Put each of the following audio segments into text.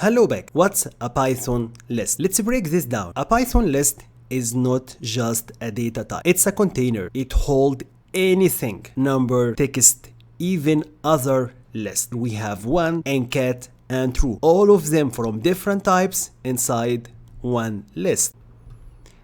Hello back. What's a Python list? Let's break this down. A Python list is not just a data type. It's a container. It holds anything, number, text, even other lists. We have one and cat and true, all of them from different types inside one list.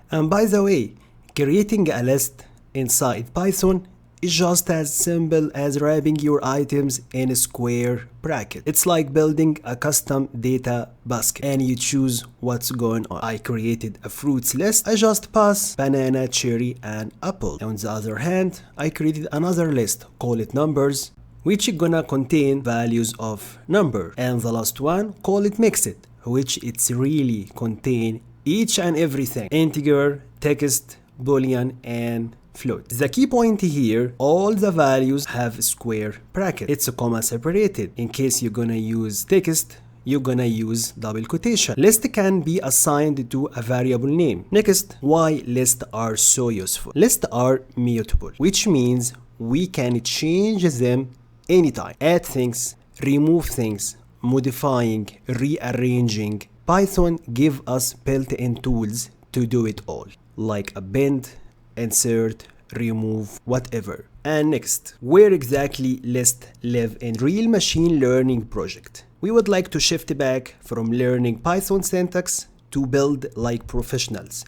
And by the way, creating a list inside Python is just as simple as wrapping your items in a square bracket. It's like building a custom data basket and you choose what's going on. I created a fruits list. I just pass banana, cherry, and apple. On the other hand, I created another list, call it numbers, which is gonna contain values of number. And the last one, call it mixed, which it's really contain each and everything, integer, text, boolean, and float. The key point here, all the values have square bracket. It's a comma separated. In case you're gonna use text, you're gonna use double quotation. List can be assigned to a variable name. Next, why lists are so useful? Lists are mutable, which means we can change them anytime. Add things, remove things, modifying, rearranging. Python give us built-in tools to do it all, like append, insert, remove, whatever. And next, where exactly lists live in real machine learning project? We would like to shift back from learning Python syntax to build like professionals.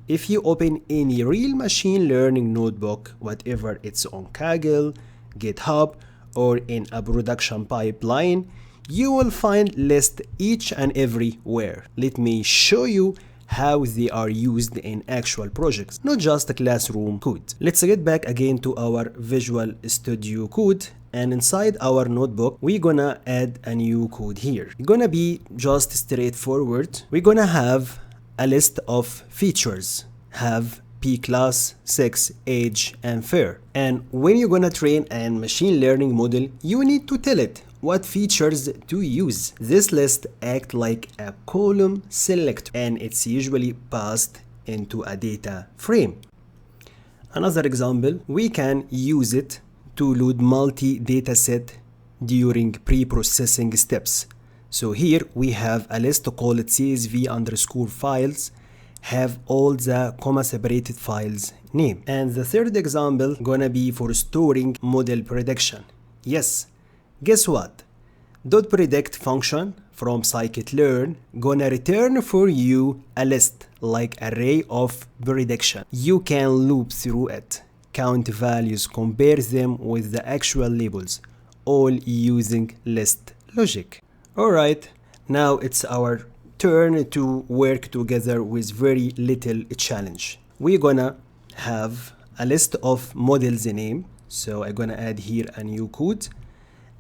If you open any real machine learning notebook, whatever it's on Kaggle, GitHub, or in a production pipeline, you will find lists each and everywhere. Let me show you how they are used in actual projects, not just classroom code. Let's get back again to our Visual Studio Code, and inside our notebook, we're gonna add a new code here. It's gonna be just straightforward. We're gonna have a list of features, have P class, sex, age, and fair. And when you're gonna train a machine learning model, you need to tell it what features to use. This list acts like a column selector and it's usually passed into a data frame. Another example, we can use it to load multi-data set during pre-processing steps. So here we have a list to call it CSV underscore files, have all the comma separated files name. And the third example gonna be for storing model prediction. Yes, guess what? .predict function from scikit-learn gonna return for you a list like array of prediction. You can loop through it, count values, compare them with the actual labels, all using list logic. Alright, now it's our turn to work together with very little challenge. We're gonna have a list of models name. So I'm gonna add here a new code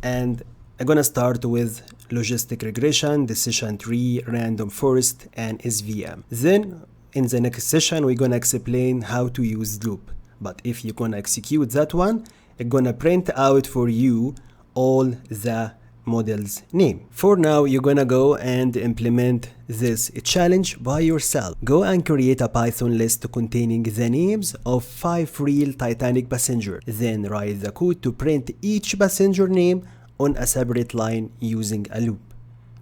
and I'm gonna start with logistic regression, decision tree, random forest, and SVM. Then in the next session, we're gonna explain how to use loop. But if you're gonna execute that one, it's gonna print out for you all the model's name. For now, you're gonna go and implement this challenge by yourself. Go and create a Python list containing the names of 5 real Titanic passengers. Then write the code to print each passenger name on a separate line using a loop.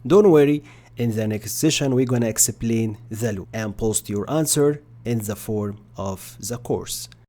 Don't worry, in the next session we're gonna explain the loop and post your answer in the form of the course.